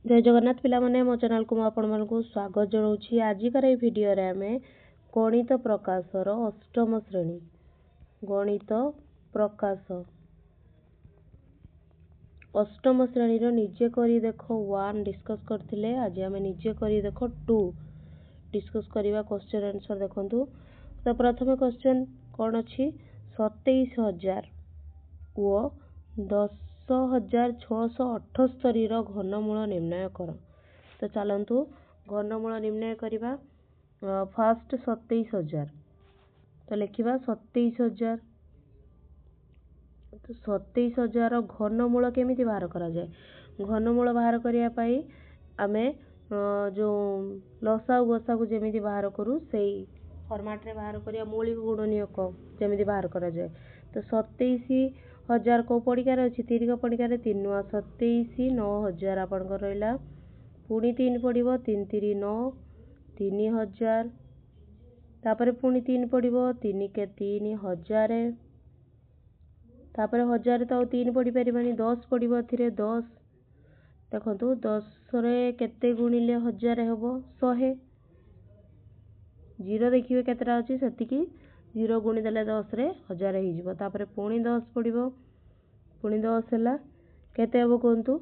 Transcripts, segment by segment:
जय जगन्नाथ पिला माने मो चैनल को आपको स्वागत जनाऊँ। आजिकार ये वीडियो रे आमे गणित प्रकाशर अष्टम श्रेणी गणित प्रकाश अष्टम श्रेणी रो निजे करी देखो 1 डिस्कस करथिले। आज आमे निजे करी देखो 2 डिस्कस करिवा क्वेश्चन आंसर देखंतु। तो प्रथम क्वेश्चन कोन अछि 27000 ओ 10678 रो घनमूल निर्णय कर। तो चलंतु घनमूल निर्णय करिवा। फर्स्ट 27000 तो लिखिबा 27000। तो 27000 रो घनमूल केमिति बाहर करा जाय। घनमूल बाहर करिया पई आमे जो लसागु गसागु जेमिति बाहर करू सेही फॉर्मेट रे बाहर करिया। मौलिक गुणनीयक जेमिति बाहर करा जाय। तो 27000 को पड़िकार अछि 3 को पड़िकार 3 नुआ 27 9000 आपनकर रहला। पुणी 3 पड़िबो 3 3 9 3000 तापर पुणी 3 पड़िबो 3 के 3000 तापर 1000 तो 3 पड़ी परिबानी 10 पड़िबो थिरे 10 देखंतु 10 रे केते गुणिले 1000 हेबो 100 0 देखिबे केतेटा अछि सेतिकी 0 गुणी देले 10 रे 1000 हे जिवो। तापर पुणी 10 पड़िबो पुणी 10 हैला केते हेबो कोंतु।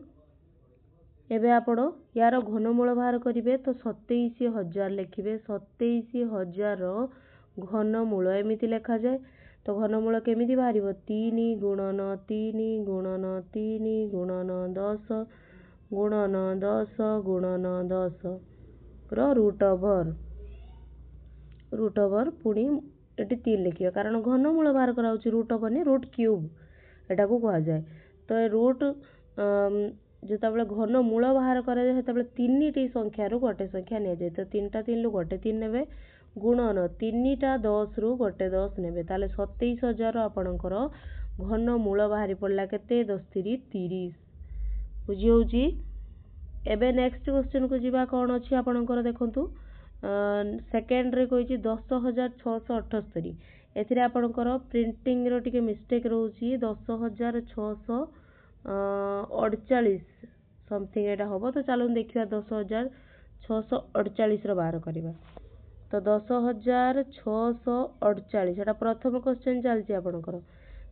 एबे आपण यार घनमूल बाहर करिवे तो 27000 लिखिबे। 27000 रो घनमूल एमिति लिखा जाय। तो घनमूल केमिति बाहरिबो 3 गुणन 3 गुणन 3 गुणन 10 गुणन 10 गुणन 10 रो रूट ओवर पुणी एटी 3 लिखिबा कारण घनमूल बाहर कराउची रूट ओवर नि रूट क्यूब एटा को कहा जाय। तो ए रूट जेतबले घनमूल बाहर करा जाय सेतबले 3 टी संख्या रु गोटे संख्या ने जाय। तो 3 टा 3 रु गोटे 3 नेबे गुणन 3 टा 10 रु गोटे 10 नेबे ताले 27000 आपणकर घनमूल बाहरी पड़ला केते 10 3 30 बुझी होउची। एबे नेक्स्ट क्वेश्चन को जीवा कोन अछि आपणकर देखंतु। सेकंड रे कोइची 10678 एथिरे आपणकर प्रिंटिंग रो टिके मिस्टेक रहउची 10648 समथिंग एटा होबो। तो चलो देखिबा 10648 रो बाहर करिबा। तो 10648 एटा प्रथम क्वेश्चन चलची आपणकर।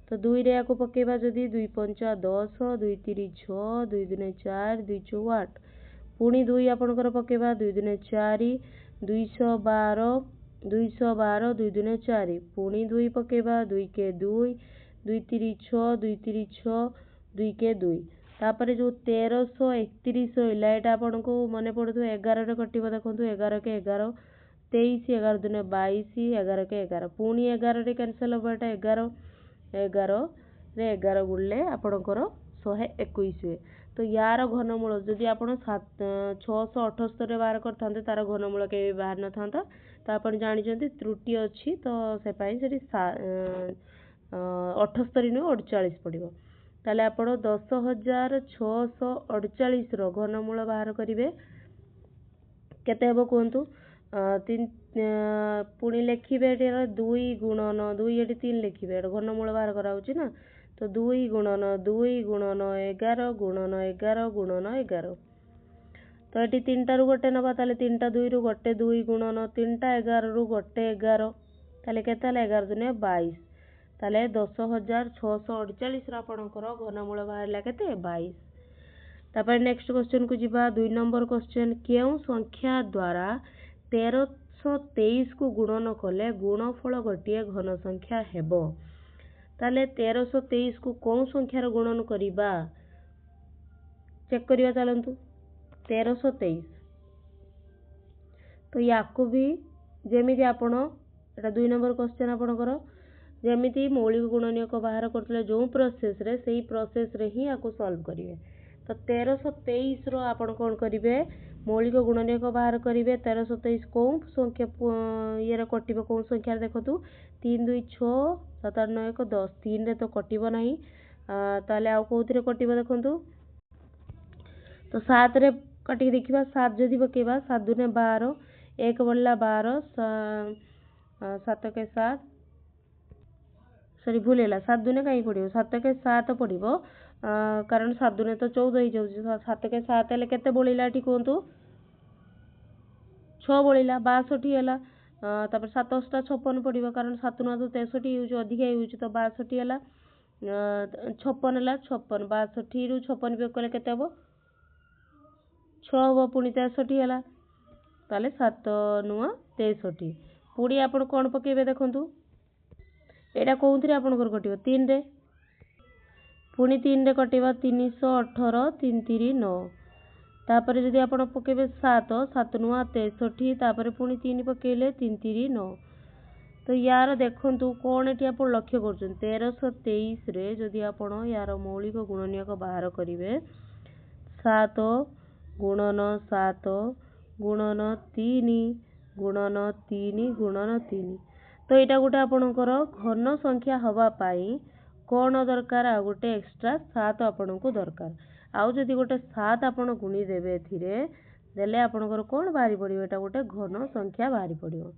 तो 2 रे याको पकेबा जदी 2 5 10 2 3 6 2 2 4 2 4 8 पुणी 2 आपणकर पकेबा 2 2 4 212 212 2 2 4 पुणी 2 पकेबा 2 के 2 2 3 6 2 3 6 2 के 2 तापर जो 1331 होइला एटा आपनको मने पड़थु 11 रे कटिबो देखंतु 11 के 11 23 11 दुने 22 11 के 11 पुणी 11 रे कैंसिल होबा एटा 11 11 रे 11 गुणले आपनकर 121 हुए। तो यार घनमूल जदि आपण 678 रे बाहर करथांते तार घनमूल के बाहर न थांता। तो आपण जानि जंती त्रुटि अछि तो से पई सेठी 78 नु 48 पड़िबो। ताले आपण 10648 रो घनमूल बाहर करिवे केते हेबो कोंतु। 3 पुणी लिखिबे एटा 2 गुणन 2 एटी 3 लिखिबे घनमूल बाहर कराउची ना। तो 2 गुणन 11 गुणन 11 गुणन 11 तो एटी 3 टा रु गोटे नबा ताले 3 टा 2 रु गोटे 2 गुणन 3 टा 11 रु गोटे 11 ताले केते 11 दुने 22 ताले 10648 रा आपनकर घनमूल बाहरला केते 22। तापर नेक्स्ट क्वेश्चन को जीवा 2 नंबर क्वेश्चन केउ संख्या द्वारा 1323 को गुणन कले गुणफल गोटिए घन संख्या हेबो। ताले 1323 को कोन संख्यार गुणन करिबा चेक करिया चलंतु। 1323 तो याको भी जेमिति आपण एटा 2 नंबर क्वेश्चन आपणकर जेमिति मौलिक गुणनीयक बाहर करथले जो प्रोसेस रे सेही प्रोसेस रे ही याको सॉल्व करिवे। तो 1323 रो आपण कोन करिवे मौलिक गुणनीयक बाहर करिवे। 1323 कोन संख्या ये रे कटिबो कोन संख्या देखतु 3 2 6 7 8 9 1 10 3 रे तो कटिबो नाही ताले आ कोथि रे कटिबो देखंतु। तो 7 रे कटि देखिबा 7 जदि पकेबा 7 दुने 12 1 बढ़ला 12 7 के 7 सॉरी भूल हैला 7 दुने काई पड़िबो 7 के 7 पड़िबो कारण 7 दूने तो 14 हो 7 के 7 हेले केते बळिला एठी कहंतु 6 बळिला 62 हैला तापर 7 8 56 पड़िबो कारण 7 9 तो 63 यूज अधिका यूज तो 62 हैला 56 हैला 56 62 रु 56 बियोग कले केते हबो 6 हबो पुनी 63 हैला ताले 7 9 63 पुनी आपण कोन पकेबे देखंतु एटा कोउथरे आपनकर कटिबो 3 रे पुनी 3 रे कटिबा 318 3 3 9 तापर जदि आपण पकेबे 7 7 9 63 तापर पुनी 3 पकेले 3 3 9 तो यार देखंतु कोन एटी आपण लक्ष्य करछन 1323 रे जदि आपण यार मौलिक गुणनीयक बाहर करिवे 7 गुणन 7 गुणन 3 गुणन 3 गुणन 3 तो एटा गोटे आपणकर घन संख्या हवा पाई कोन दरकार आ गोटे एक्स्ट्रा 7 आपणको दरकार आउ जदि गोटे 7 आपण गुणी देबे एथिरे देले आपणकर कोन बाहरी पड़िबो एटा गोटे घन संख्या बाहरी पड़िबो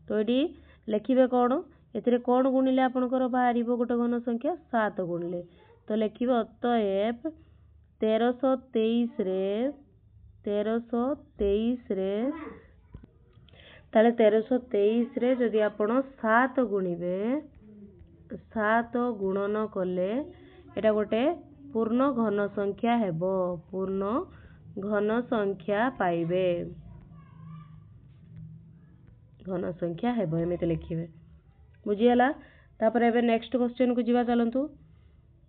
तो एटी लिखिबे कोन एथिरे कोन गुणिले आपणकर बाहरीबो गोटे घन संख्या 7 गुणिले तो लिखिबे अतएव 1323 रे ताले 1323 रे जदि आपण 7 गुणिबे 7 गुणन कले एटा गोटे पूर्ण घन संख्या हेबो पूर्ण घन संख्या पाइबे घन संख्या हेबो एमिते लिखिबे बुझियला तापर एबे नेक्स्ट क्वेश्चन को जीवा चलंतु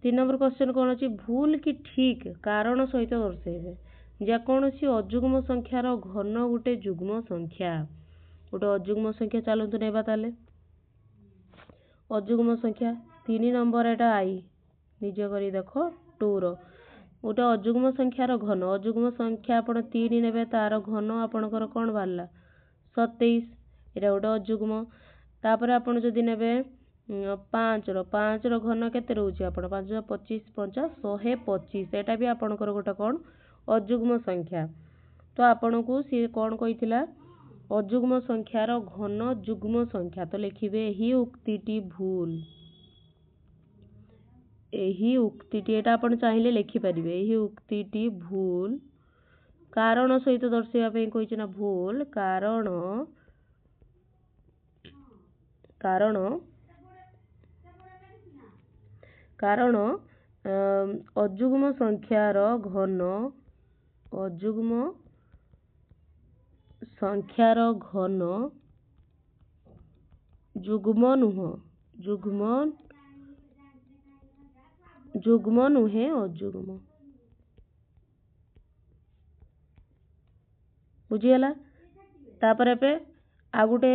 3 नंबर क्वेश्चन कोन अछि भूल कि ठीक कारण सहित दर्शाइबे जे कोनोसी अजुग्म संख्यार घन गोटे जुग्म संख्या गोटे अजुग्म संख्या चलंतु नेबा ताले अजुग्म संख्या 3 नंबर एटा आई निज करी देखो 2 रो गोटे अजुग्म संख्यार घन अजुग्म संख्या आपण 3 नेबे तार घन आपणकर कोन बारला 27 एटा गोटे अजुग्म तापर आपण जदि नेबे 5 रो घन केते रहउची आपण 5 25 50 125 एटा भी आपणकर गोटे कोन अजुग्म संख्या तो आपणकू सी कोन कहितला अजुग्म संख्यार घन जुग्म संख्या तो लिखिबे ही उक्तिटी भूल एही उक्तिटी एटा आपण चाहिले लिखि परिबे एही उक्तिटी भूल कारण सहित दर्शाइबा पई कहिछ ना भूल कारण अजुग्म संख्यार घन जुग्म नुहे अजुग्म बुझियला तापर एपे आ गुटे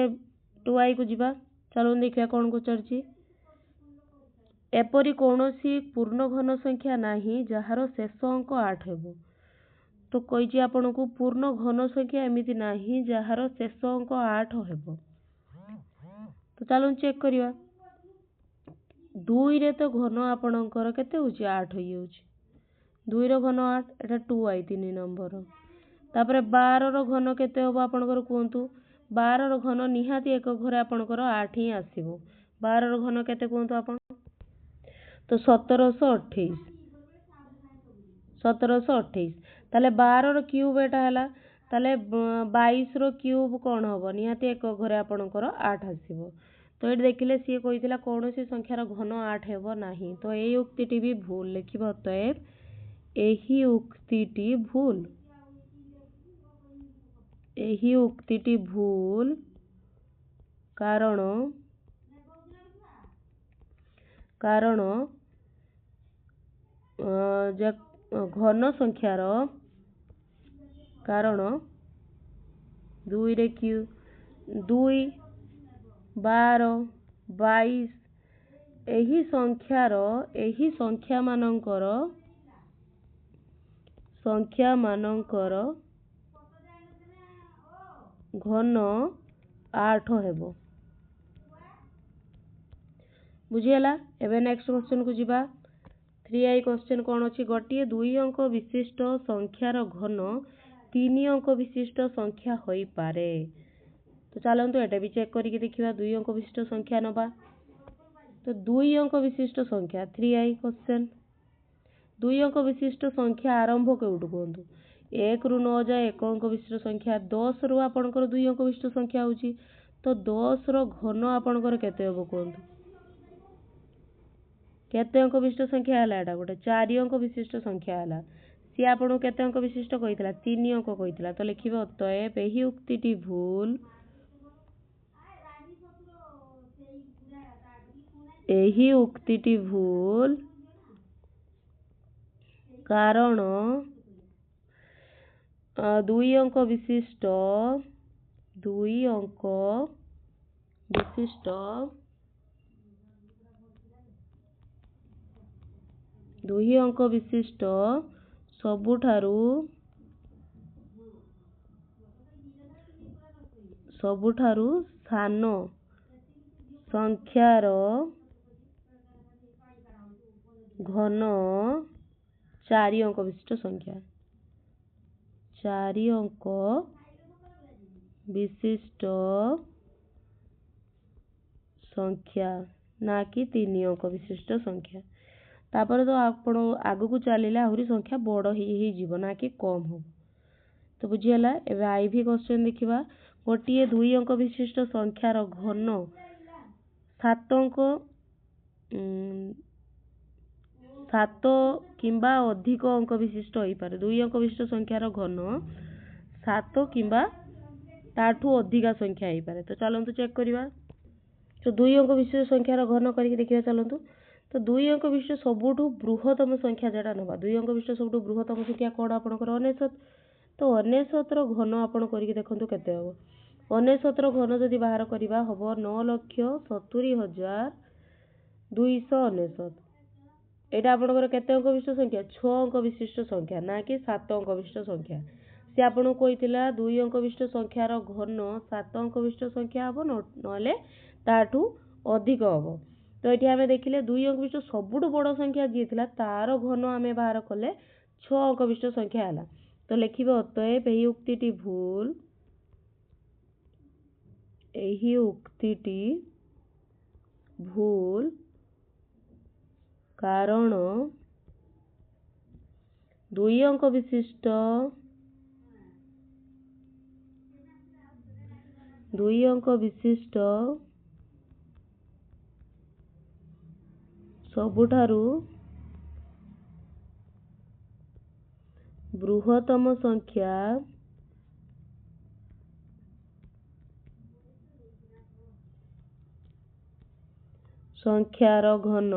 2i को जीवा चलो देखिया कोन को चर्ची एपरी कोनोसी पूर्ण घन संख्या नाही जहार शेष अंक 8 हेबो तो कहिछि आपनको पूर्ण घन संख्या एमिति नाही जहार शेष अंक 8 हेबो तो चलो चेक करिवा 2 रे तो घन आपणकर केते होची 8 होई होची 2 रो घन 8 एटा 2i 3 नंबर तापर 12 रो घन केते होबो आपणकर कोंतु 12 रो घन निहाती एक घरे आपणकर 8 ही आसीबो 12 रो घन केते कोंतु आपण तो 1728 ताले 12 रो क्यूब एटा हला ताले 22 रो क्यूब कोन होबो निहाती एक घरे आपणकर 8 आसीबो तो एट देखिले सी कहितला कोनोसी संख्यार घन 8 हेबो नाही तो एई उक्तिटी भी भूल लिखिबो तएब एही उक्तिटी भूल कारण घन संख्यार कारण 2 रे क्यू 2 12 22 एही संख्या मानकर घन 8 हेबो बुझियला एबे नेक्स्ट क्वेश्चन को जीवा 3i क्वेश्चन कोन अछि गोटिए 2 अंक विशिष्ट संख्यार घन 3 अंक विशिष्ट संख्या होई पारे तो चलंतु एटा भी चेक करिके देखिबा 2 अंक विशिष्ट संख्या नबा तो 2 अंक विशिष्ट संख्या 3i क्वेश्चन दुई अंक विशिष्ट संख्या आरंभ केउठु कहतु 1 रु 9 जाए 1 अंक विशिष्ट संख्या 10 रु आपनकर 2 अंक विशिष्ट संख्या होची तो 10 रो घन आपनकर केते हबो कहतु केते अंक विशिष्ट संख्या हला एटा गोटे 4 अंक विशिष्ट संख्या हला सी आपन केते अंक विशिष्ट कहितला 3 अंक कहितला तो लिखिबे अतएव एही उक्तिटी भूल एही उक्तिटी भूल कारण 2 अंक विशिष्ट 2 अंक विशिष्ट 2 अंक विशिष्ट सबुठारु सान संख्यार घन 4 अंक विशिष्ट संख्या 4 अंक विशिष्ट संख्या ना कि 3 अंक विशिष्ट संख्या तापर तो आपण आगु को चलिले आहुरी संख्या बड़ ही जीव ना कि कम हो तो बुझीगला एबे आईवी क्वेश्चन देखिबा गोटे 2 अंक विशिष्ट संख्यार घन 7 अंक 7 किंबा अधिक अंक विशिष्ट होई पारे 2 अंक विशिष्ट संख्यार घन 7 किंबा ताठू अधिका संख्या होई पारे तो चलंतु चेक करिबा तो 2 अंक विशिष्ट संख्यार घन करके देखिबा चलंतु तो 2 अंक विशिष्ट सबुठू बृहत्तम संख्या जेटा नबा 2 अंक विशिष्ट सबुठू बृहत्तम संख्या कोड आपनकर 99 तो 99 रो घन आपन करके देखंतु केते हबो 99 रो घन जदि बाहर करिबा हबो 9,70,299 एटा आपनकर केते अंक विशिष्ट संख्या 6 अंक विशिष्ट संख्या ना कि 7 अंक विशिष्ट संख्या से आपन कहितला 2 अंक विशिष्ट संख्यार घन 7 अंक विशिष्ट संख्या हबो नले ताठू अधिक हबो तो एठी हमें देखिले 2 अंक विशिष्ट सबुठू बड़ संख्या जे थिला तार घन हमें बाहर कले 6 अंक विशिष्ट संख्या हला तो लिखिबे अतएव एही उक्तिटी भूल एही उक्तिटी भूल कारण 2 अंक विशिष्ट सबुठारु बृहत्तम संख्यार घन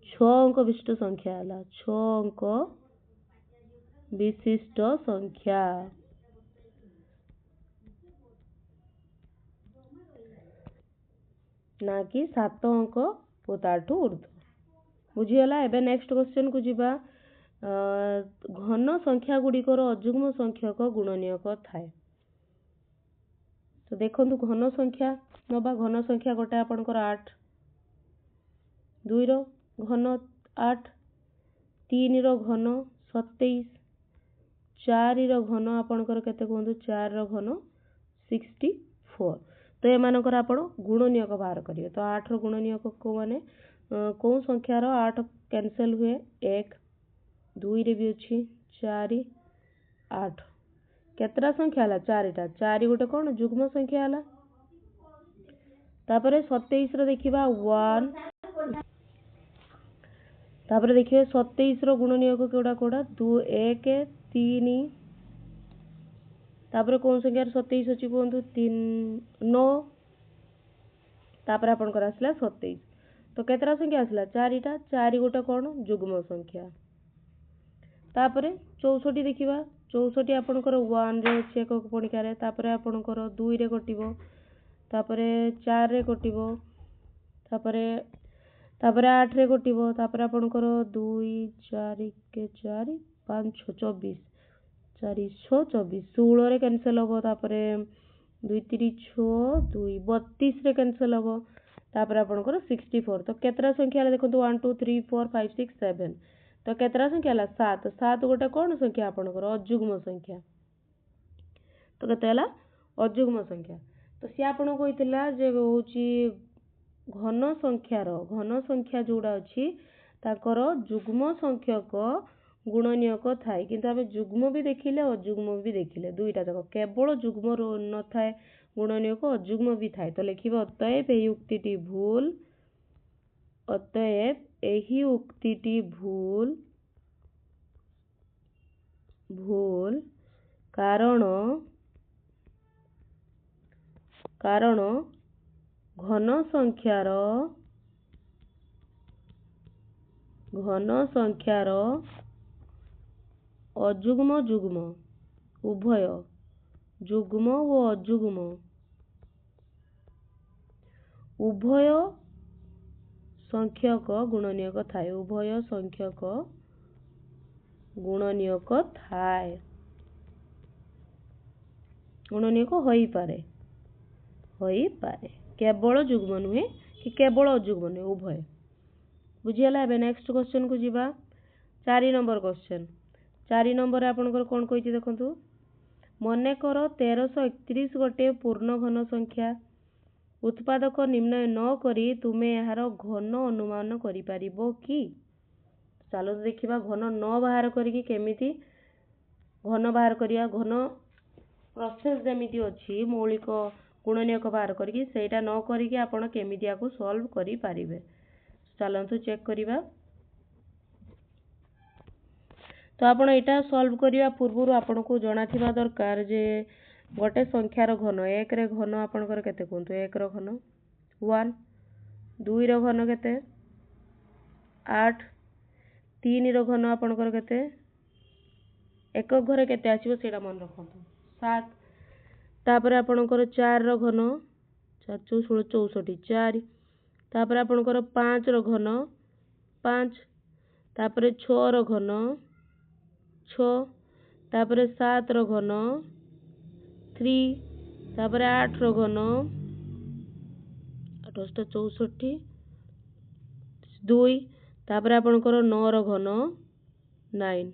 6 अंक विशिष्ट संख्या हला 6 अंक विशिष्ट संख्या ना कि 7 अंक पोताठू ऊर्ध्व बुझीगला एबे नेक्स्ट क्वेश्चन को जीवा घन संख्या गुड़िकर अजुग्म संख्यक गुणनीयक थाए तो देखंतु घन संख्या नबा घन संख्या गोटे आपनकर 8 2 रो घन 8 3 रो घन 27 4 रो घन आपनकर केते कहंतु 4 रो घन 64 तो एमानकर आपण गुणनीयक बाहर करिवे तो 8 रो गुणनीयक को माने को संख्यार 8 कैंसिल हुए 1 2 रे भी अछि 4 8 केतरा संख्या हला 4 टा 4 गोटे कोन जुग्म संख्या हला तापरे 27 रो देखिबा 1 तापरे देखिबे 27 रो गुणनीयक केउडा कोडा 2 1 3 तापरे कोन संख्यार 27 अछि कोंतु 3 9 तापरे आपन कर आसला 27 तो केतरा संख्या आसला 4 टा 4 गोटे कोन जुग्म संख्या तापरे 64 देखिबा 64 आपन कर 1 रे अछि एक कोणिका रे तापरे आपन कर 2 रे कटिबो तापरे 4 रे कटिबो तापरे 8 रे कटिबो तापरे आपन कर 2 4 के 4 5 6 24 4 6 24 16 रे कैंसिल हो तापरे 2 3 6 2 32 रे कैंसिल हो तापरे आपनकर 64 तो केतरा संख्या हला देखंतु 1 2 3 4 5 6 7 तो केतरा संख्या हला 7 7 गोटे कोन संख्या आपनकर अजुग्म संख्या तो केते हला अजुग्म संख्या तो से आपण कहितला जे होची घन संख्या जोड़ा अछि ତାଙ୍କର ଯୁଗ୍ମ ସଂଖ୍ୟକ ଗୁଣନୀୟକ ଥାଏ କିନ୍ତୁ ଆମେ ଯୁଗ୍ମ ବି ଦେଖିଲେ ଅଯୁଗ୍ମ ବି ଦେଖିଲେ ଦୁଇଟା ଯାକ କେବଳ ଯୁଗ୍ମ ନଥାଏ ଗୁଣନୀୟକ ଅଯୁଗ୍ମ ବି ଥାଏ ତ ଲେଖିବା ଅତଏବ ଏହି ଉକ୍ତିଟି ଭୁଲ ଅତଏବ ଏହି ଉକ୍ତିଟି ଭୁଲ କାରଣ ଘନ ସଂଖ୍ୟାର ଅଯୁଗ୍ମ ଯୁଗ୍ମ ଉଭୟ ଯୁଗ୍ମ ଓ ଅଯୁଗ୍ମ ଉଭୟ ସଂଖ୍ୟକ ଗୁଣନୀୟକ ଥାଏ ଗୁଣନୀୟକ ହୋଇପାରେ କେବଳ ଯୁଗ୍ମ ନୁହେଁ କି କେବଳ ଅଯୁଗ୍ମ ନୁହେଁ ଉଭୟ ବୁଝିଗଲା। ଏବେ ନେକ୍स्ट क्वेश्चन को ଯିବା 4 नंबर क्वेश्चन 4 नंबर आपनकर कोन कहैछि देखंतु मनेकर 1331 गोटे पूर्ण घन संख्या उत्पादक निर्णय न करी तुमे यार घन अनुमान करि परिबो कि चलो देखिबा घन न बाहर करिकि केमिति घन बाहर करिया घन प्रोसेस जेमिति अछि मौलिक गुणनीयक बाहर करिकि सेटा न करिकि आपण केमिति याको सॉल्व करि परिबे चलंतु चेक करिबा। तो आपण एटा सॉल्व करिया पूर्वरु आपण को जणा थिबा दरकार जे गोटे संख्यार घन 1 रे घन आपनकर केते कोंतु 1 रो घन 1 2 रो घन केते 8 3 रो घन आपनकर केते एक घरे केते आसीबो सेटा मन रखंतु 7 तापर आपनकर 4 रो घन 4 4 16 64 4 तापर आपनकर 5 रो घन 5 तापर 6 रो घन 6 तापर 7 रो घन 3 तापर 8 रो घन 8 64 2 तापर आपनकर 9 रो घन 9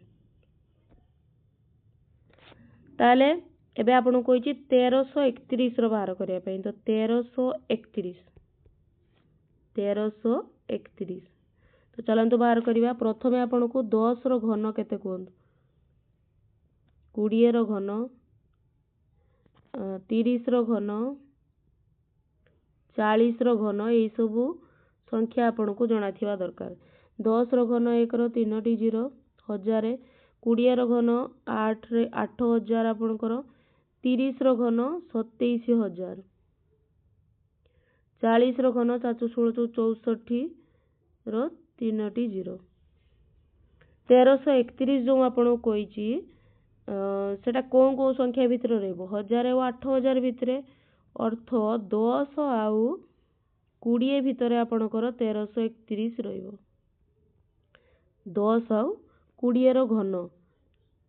ताले एबे आपन कोइछि 1331 रो बाहर करिया पई तो 1331 तो चलंतु बाहर करिया प्रथमे आपन को 10 रो घन केते कोन 20 रो घन 30 रो घन 40 रो घन एई सब संख्या आपन को जणा थिबा दरकार 10 रो घन 1 रो 3 टी 0 1000 20 रो घन 8 रे 8000 आपनकर 30 रो घन 27000 40 रो घन 416 रो 3 टी 0 1331 जो आपन कोइछि सेटा कोन को संख्या भितर रहबो 1000 और 8000 भितर अर्थ 10 आउ 20 भितर आपनकर 1331 रहइबो 10 आउ 20 रो घन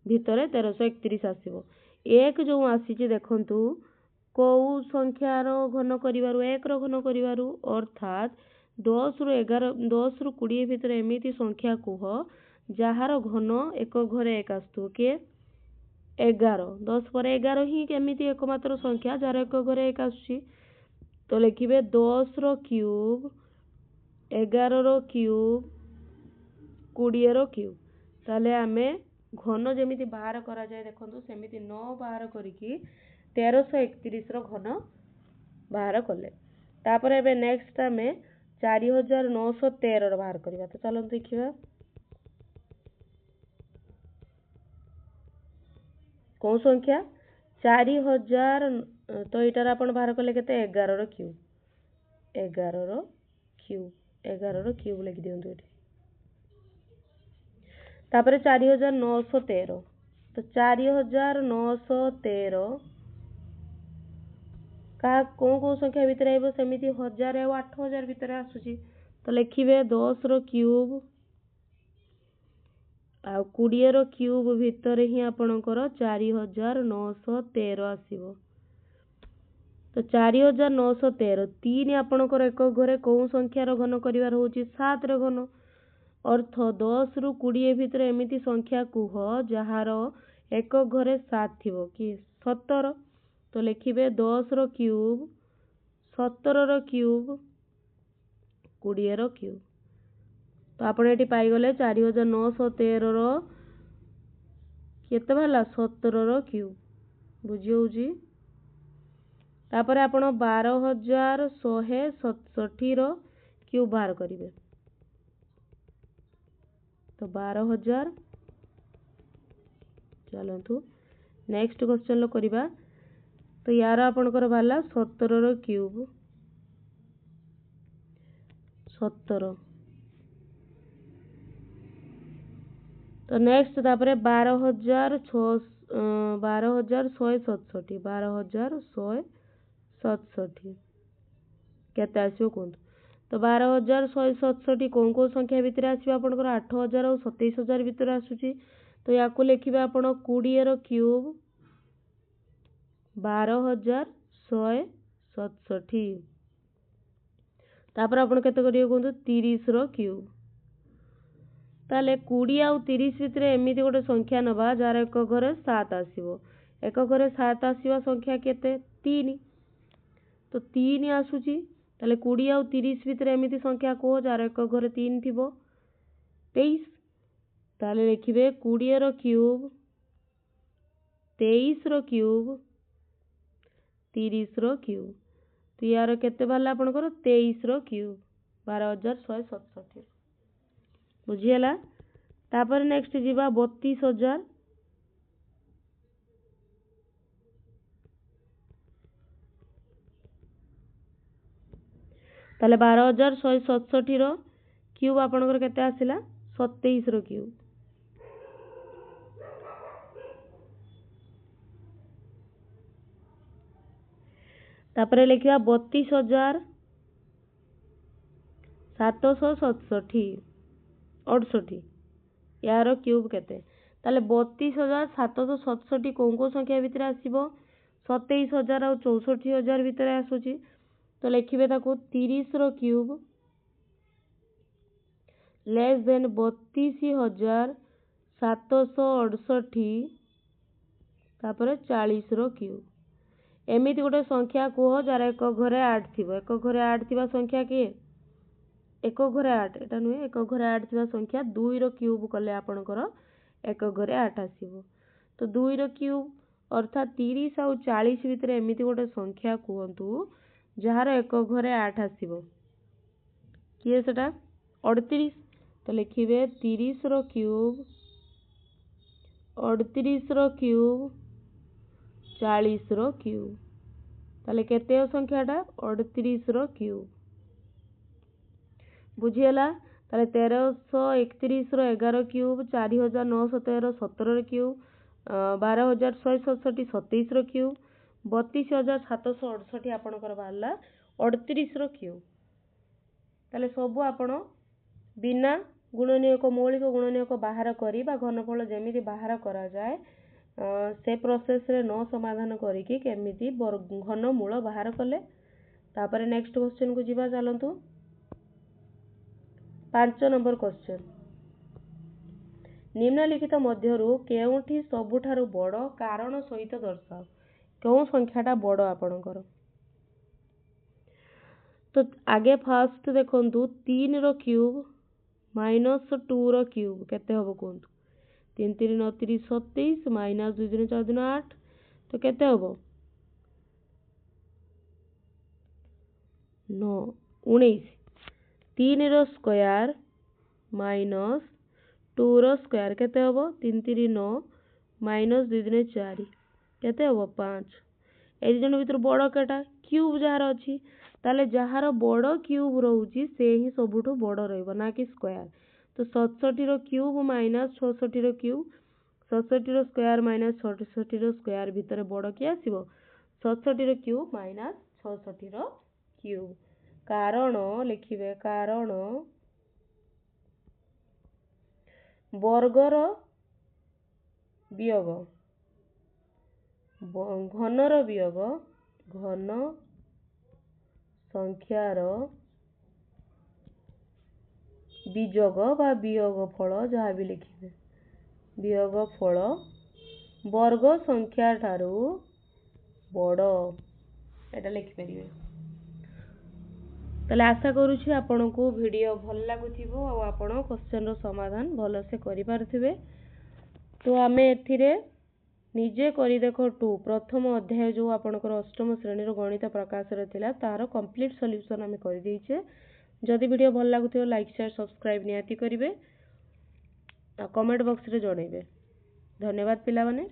भितर 1331 आसीबो एक जो आसीछि देखंतु को संख्यार घन करिवारु 1 रो घन करिवारु अर्थात 10 रु 20 भितर एमिति संख्या कुह जहार घन एक घरे एक आस्तु के 11 10 पर 11 ही केमिति एकमात्र संख्या जार एक घरे एक आछि तो लिखिबे 10 रो क्यूब 11 रो क्यूब 20 रो क्यूब ताले आमे घन जेमिति बाहर करा जाय देखंतु सेमिति 9 बाहर करिकि 1331 रो घन बाहर कले तापर एबे नेक्स्ट आमे 4913 रो बाहर करबा तो चलो देखिबा कौन संख्या 4000 तो इटार आपण बाहर कले केते 11 रो क्यूब 11 रो क्यूब लिखि दियंतु एठी तापर 4913 तो 4913 का को संख्या भितर आइबो सेमिति 1000 और 8000 भितर आसुची तो लिखिबे 10 रो क्यूब आ 20 रो क्यूब भितर ही आपनकर 4913 आसीबो तो 4913 3 आपनकर एक घरे को संख्यार घन करिवार होची 7 रो घन अर्थ 10 रु 20 भितर एमिति संख्या कुह जहार एक घरे 7 थिबो कि 17 तो लिखिबे 10 रो क्यूब 17 रो क्यूब 20 रो क्यूब तो आपण एटी पाइगले 4913 केते बाला 17 क्यूब बुझी होउची। तापर आपण 12167 क्यूब बाहर करिवे। तो 12000 चलतु नेक्स्ट क्वेश्चन लो करिबा। तो यार आपनकर बाला 17 क्यूब 17। तो नेक्स्ट तापरे 12167 केते आसीओ कोन। तो 12167 कोन को संख्या भितर आसीबा आपनकर 8000 और 27000 भितर आसुची। तो याकू लिखिबा आपण 20 रो क्यूब 12167। तापर आपण केते करियो कोन 30 रो क्यूब। ताले 20 आउ 30 भितर एमिति गोटे संख्या नबा जार एक घरे 7 आसीबो। एक घरे 7 आसीबा संख्या केते 3। तो 3 आसुची। ताले 20 आउ 30 भितर एमिति संख्या को जार एक घरे 3 थिबो 23। ताले लिखिबे 20 रो क्यूब 23 रो क्यूब 30 रो क्यूब। तो यार केते बाला आपनकर 23 रो क्यूब 12167 बुझिएला। तापर नेक्स्ट जीवा 32000। ताले 12167 रो क्यूब आपनकर केते आसिला 27 रो क्यूब। तापर लिखिया 32767 68 यार क्यूब केते। ताले 32767 कोन को संख्या भितर आसीबो 27000 और 64000 भितर आसुची। तो लिखिबे ताको 30 रो क्यूब लेस देन 32768 तापर 40 रो क्यूब। एमिति गोटे संख्या कुह जार एक घरे 8 थिबो। एक घरे 8 थिबा संख्या के एक घरे 8 एटा नुहे। एक घरे 8 थिबा संख्या 2 रो क्यूब कले आपनकर एक घरे 8 आसीबो। तो 2 रो क्यूब अर्थात 30 आउ 40 भितर एमिति गोटे संख्या कुहतु जार एक घरे 8 आसीबो। किए सेटा 38। तो लिखिबे 30 रो क्यूब 38 रो क्यूब 40 रो क्यूब। ताले केते संख्याटा 38 रो क्यूब बुझिएला। ताले 1331 रो 11 क्यूब 4913 17 रो क्यूब 12167 27 रो क्यूब 32768 आपनकर बाहरला 38 रो क्यूब। ताले सबु आपण बिना गुणनीयक मौलिक गुणनीयक बाहर करी बा घनफल जेमिति बाहर करा जाए से प्रोसेस रे न समाधान करिकी केमिति घनमूल बाहर कले। तापर नेक्स्ट क्वेश्चन को जीवा चलंतु। 5 नंबर क्वेश्चन निम्नलिखित मध्यरु केउठी सबुठारु बड़ कारण सहित दर्शाओ। केउ संख्याटा बड़ आपनकर। तो आगे फास्ट देखंतु 3 रो क्यूब माइनस 2 रो क्यूब केते हबो कोंतु 3 3 9 30 27 माइनस 2 3 4 3 8 तो केते हबो 9 19। 3 रो स्क्वायर माइनस 2 रो स्क्वायर केते हबो 3 3 9 माइनस 2 3 4 केते हबो 5। ए जन भीतर बड़ केटा क्यूब जार अछि ताले जहार बड़ क्यूब रहउची से ही सबुठो बड़ रहइबो ना कि स्क्वायर। तो 67 रो क्यूब माइनस 66 रो क्यूब 67 रो स्क्वायर माइनस 66 रो स्क्वायर भीतर बड़ कि आसीबो 67 रो क्यूब माइनस 66 रो क्यूब। कारण लिखिबे कारण वर्गर वियोग घनर वियोग घन संख्यार विजोग बा वियोग फल जहाँ भी लिखिबे वियोग फल वर्ग संख्या ठारू बड़ एटा लिखि परिबे। ताले आशा करूछि आपनको वीडियो भल लागुथिबो और आपण क्वेश्चन रो समाधान भल से करि पारथिबे। तो आमे एथिरे निजे करि देखो 2 प्रथम अध्याय जो आपनकर अष्टम श्रेणी रो गणित प्रकाश रे थिला तारो कंप्लीट सॉल्यूशन आमे करि दैछे। जदि वीडियो भल लागुथिबो लाइक शेयर सब्सक्राइब नियाती करिवे आ कमेंट बॉक्स रे जणैबे। धन्यवाद पिला माने।